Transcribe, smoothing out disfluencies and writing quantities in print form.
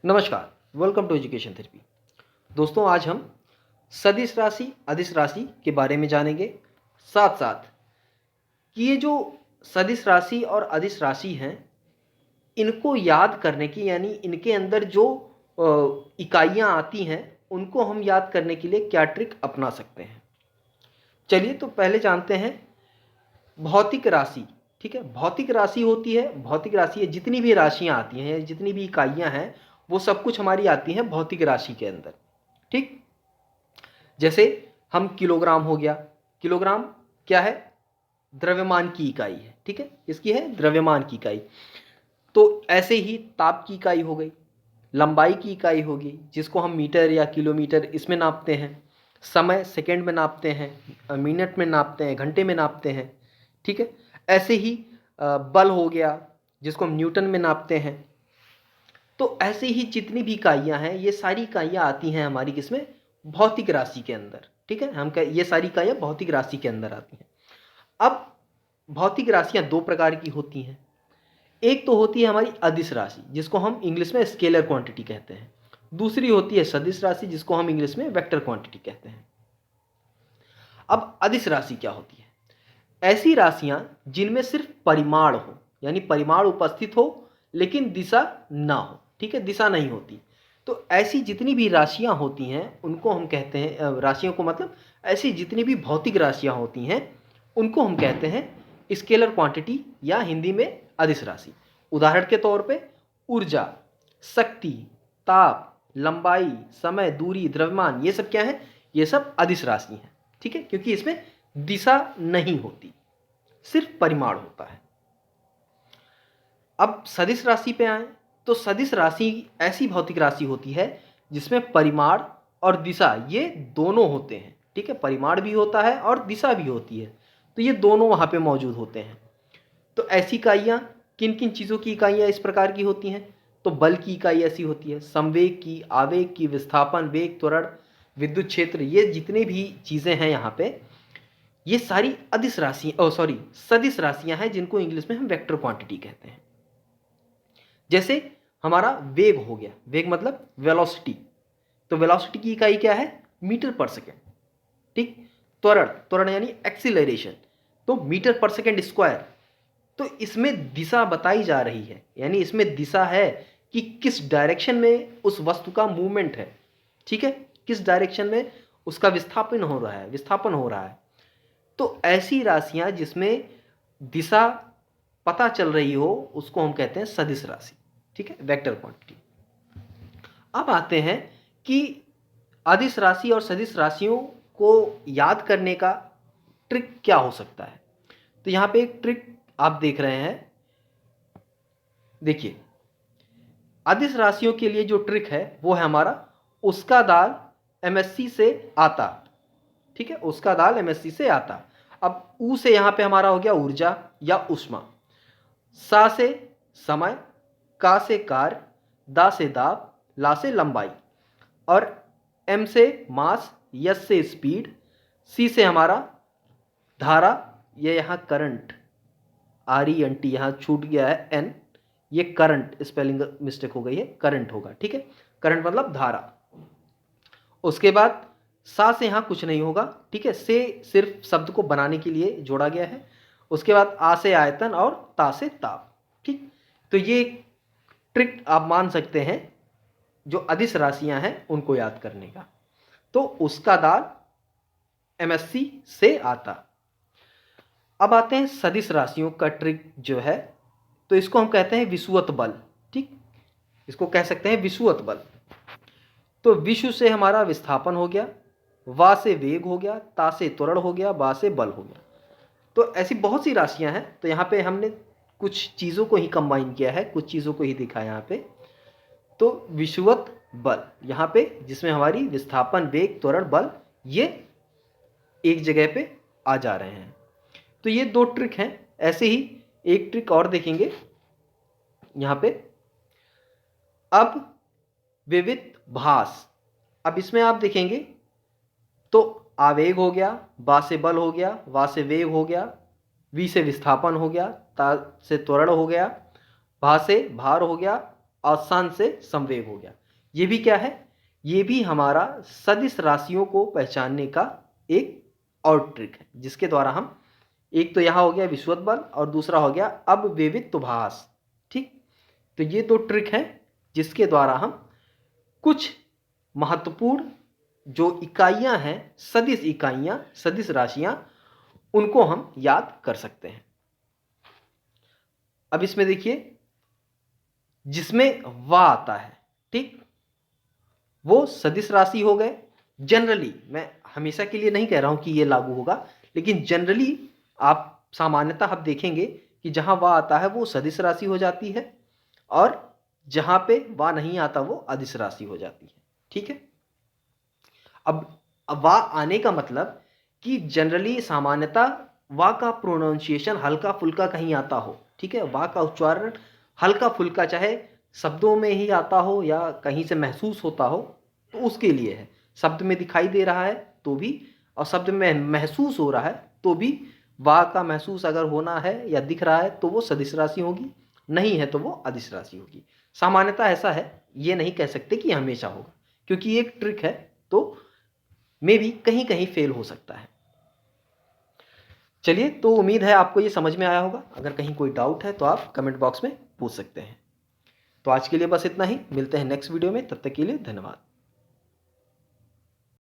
नमस्कार, welcome to education therapy. दोस्तों, आज हम सदिश राशि, अदिश राशि के बारे में जानेंगे। साथ साथ कि ये जो सदिश राशि और अदिश राशि हैं, इनको याद करने की यानी इनके अंदर जो इकाइयाँ आती हैं, उनको हम याद करने के लिए क्या ट्रिक अपना सकते हैं। चलिए तो पहले जानते हैं भौतिक राशि। ठीक है, भौतिक राशि होती है, भौतिक राशि है जितनी भी राशियाँ आती हैं, जितनी भी इकाइयाँ हैं, वो सब कुछ हमारी आती हैं भौतिक राशि के अंदर। ठीक, जैसे हम किलोग्राम हो गया। किलोग्राम क्या है? द्रव्यमान की इकाई है। ठीक है, इसकी है द्रव्यमान की इकाई। तो ऐसे ही ताप की इकाई हो गई, लंबाई की इकाई होगी जिसको हम मीटर या किलोमीटर इसमें नापते हैं, समय सेकंड में नापते हैं, मिनट में नापते हैं, घंटे में नापते हैं। ठीक है, ऐसे ही बल हो गया जिसको हम न्यूटन में नापते हैं। तो ऐसे ही जितनी भी इकाइयाँ हैं, ये सारी इकाइयाँ आती हैं हमारी किसमें? भौतिक राशि के अंदर। ठीक है, ये सारी इकाइयाँ भौतिक राशि के अंदर आती हैं। अब भौतिक राशियाँ दो प्रकार की होती हैं। एक तो होती है हमारी अदिश राशि, जिसको हम इंग्लिश में स्केलर क्वांटिटी कहते हैं। दूसरी होती है सदिश राशि, जिसको हम इंग्लिश में वेक्टर क्वांटिटी कहते हैं। अब अदिश राशि क्या होती है? ऐसी राशियां जिनमें सिर्फ परिमाण हो, यानी परिमाण उपस्थित हो लेकिन दिशा ना हो। ठीक है, दिशा नहीं होती। तो ऐसी जितनी भी राशियां होती हैं उनको हम कहते हैं, राशियों को मतलब ऐसी जितनी भी भौतिक राशियां होती हैं उनको हम कहते हैं स्केलर क्वांटिटी या हिंदी में अदिश राशि। उदाहरण के तौर पे ऊर्जा, शक्ति, ताप, लंबाई, समय, दूरी, द्रव्यमान, ये सब क्या है? ये सब अदिश राशि हैं। ठीक है, क्योंकि इसमें दिशा नहीं होती, सिर्फ परिमाण होता है। अब सदिश राशि पे आए तो सदिश राशि ऐसी भौतिक राशि होती है जिसमें परिमाण और दिशा ये दोनों होते हैं। ठीक है, परिमाण भी होता है और दिशा भी होती है, तो ये दोनों वहाँ पे मौजूद होते हैं। तो ऐसी इकाइयाँ किन किन चीज़ों की इकाइयाँ इस प्रकार की होती हैं? तो बल की इकाई ऐसी होती है, संवेग की, आवेग की, विस्थापन, वेग, त्वरण, विद्युत क्षेत्र, ये जितनी भी चीज़ें हैं यहाँ पे, ये सारी अदिश राशि सदिश राशियां हैं जिनको इंग्लिश में हम वेक्टर क्वांटिटी कहते हैं। जैसे हमारा वेग हो गया, वेग मतलब वेलोसिटी, तो वेलोसिटी की इकाई क्या है? मीटर पर सेकेंड। ठीक, त्वरण, त्वरण यानी एक्सीलरेशन, तो मीटर पर सेकेंड स्क्वायर। तो इसमें दिशा बताई जा रही है, यानी इसमें दिशा है कि किस डायरेक्शन में उस वस्तु का मूवमेंट है। ठीक है, किस डायरेक्शन में उसका विस्थापन हो रहा है, विस्थापन हो रहा है। तो ऐसी राशियां जिसमें दिशा पता चल रही हो उसको हम कहते हैं सदिश राशि। ठीक है, वेक्टर क्वांटिटी। अब आते हैं कि अदिश राशि और सदिश राशियों को याद करने का ट्रिक क्या हो सकता है। तो यहाँ पे एक ट्रिक आप देख रहे हैं। देखिए, अदिश राशियों के लिए जो ट्रिक है वो है हमारा उसका दाल एमएससी से आता। ठीक है, उसका दाल एमएससी से आता। अब ऊ से यहाँ पे हमारा हो गया ऊर्जा या ऊष्मा, सा से समय, का से कार्य, दा से दाब, ला से लंबाई, और एम से मास, यस से स्पीड, सी से हमारा धारा, ये यहाँ current, R E N T यहाँ छूट गया है एन, ये करंट, स्पेलिंग मिस्टेक हो गई है, करंट होगा। ठीक है, करंट मतलब धारा। उसके बाद सा से यहाँ कुछ नहीं होगा। ठीक है, से सिर्फ शब्द को बनाने के लिए जोड़ा गया है। उसके बाद आ से आयतन और ता से ताप। ठीक, तो ये ट्रिक आप मान सकते हैं जो अदिश राशियां हैं उनको याद करने का। तो उसका दाल एमएससी से आता। अब आते हैं सदिश राशियों का ट्रिक जो है, तो इसको हम कहते हैं विषुवत बल। ठीक, इसको कह सकते हैं विषुवत बल। तो विषु से हमारा विस्थापन हो गया, वा से वेग हो गया, ता से त्वरण हो गया, बा से बल हो गया। तो ऐसी बहुत सी राशियां हैं, तो यहाँ पे हमने कुछ चीज़ों को ही कंबाइन किया है, कुछ चीज़ों को ही दिखा यहाँ पे। तो विषुवत बल यहाँ पे जिसमें हमारी विस्थापन, वेग, त्वरण, बल ये एक जगह पे आ जा रहे हैं। तो ये दो ट्रिक हैं। ऐसे ही एक ट्रिक और देखेंगे यहाँ पे। अब विविध भास, अब इसमें आप देखेंगे तो आवेग हो गया, बा से बल हो गया, वा से वेग हो गया, वी से विस्थापन हो गया, ता से त्वरण हो गया, भा से भार हो गया, और सन से समवेग हो गया। ये भी क्या है, ये भी हमारा सदिश राशियों को पहचानने का एक और ट्रिक है, जिसके द्वारा हम, एक तो यहाँ हो गया विषुवत बल और दूसरा हो गया अववेवित्वभास। ठीक, तो ये दो ट्रिक हैं जिसके द्वारा हम कुछ महत्वपूर्ण जो इकाइयां हैं, सदिश इकाइयां, सदिश राशियां, उनको हम याद कर सकते हैं। अब इसमें देखिए, जिसमें वा आता है, ठीक, वो सदिश राशि हो गए। जनरली, मैं हमेशा के लिए नहीं कह रहा हूं कि ये लागू होगा, लेकिन जनरली आप सामान्यतः आप देखेंगे कि जहां वा आता है वो सदिश राशि हो जाती है, और जहां पे वा नहीं आता वो अदिश राशि हो जाती है। ठीक है, अब वा आने का मतलब कि जनरली सामान्यतः वा का प्रोनाउंसिएशन हल्का फुल्का कहीं आता हो। ठीक है, वा का उच्चारण हल्का फुल्का, चाहे शब्दों में ही आता हो या कहीं से महसूस होता हो, तो उसके लिए है। शब्द में दिखाई दे रहा है तो भी, और शब्द में महसूस हो रहा है तो भी, वा का महसूस अगर होना है या दिख रहा है तो वो सदिश राशि होगी, नहीं है तो वो अदिश राशि होगी। सामान्यतः ऐसा है, ये नहीं कह सकते कि हमेशा होगा, क्योंकि एक ट्रिक है, तो मे भी कहीं कहीं फेल हो सकता है। चलिए, तो उम्मीद है आपको ये समझ में आया होगा। अगर कहीं कोई डाउट है तो आप कमेंट बॉक्स में पूछ सकते हैं। तो आज के लिए बस इतना ही, मिलते हैं नेक्स्ट वीडियो में, तब तक के लिए धन्यवाद।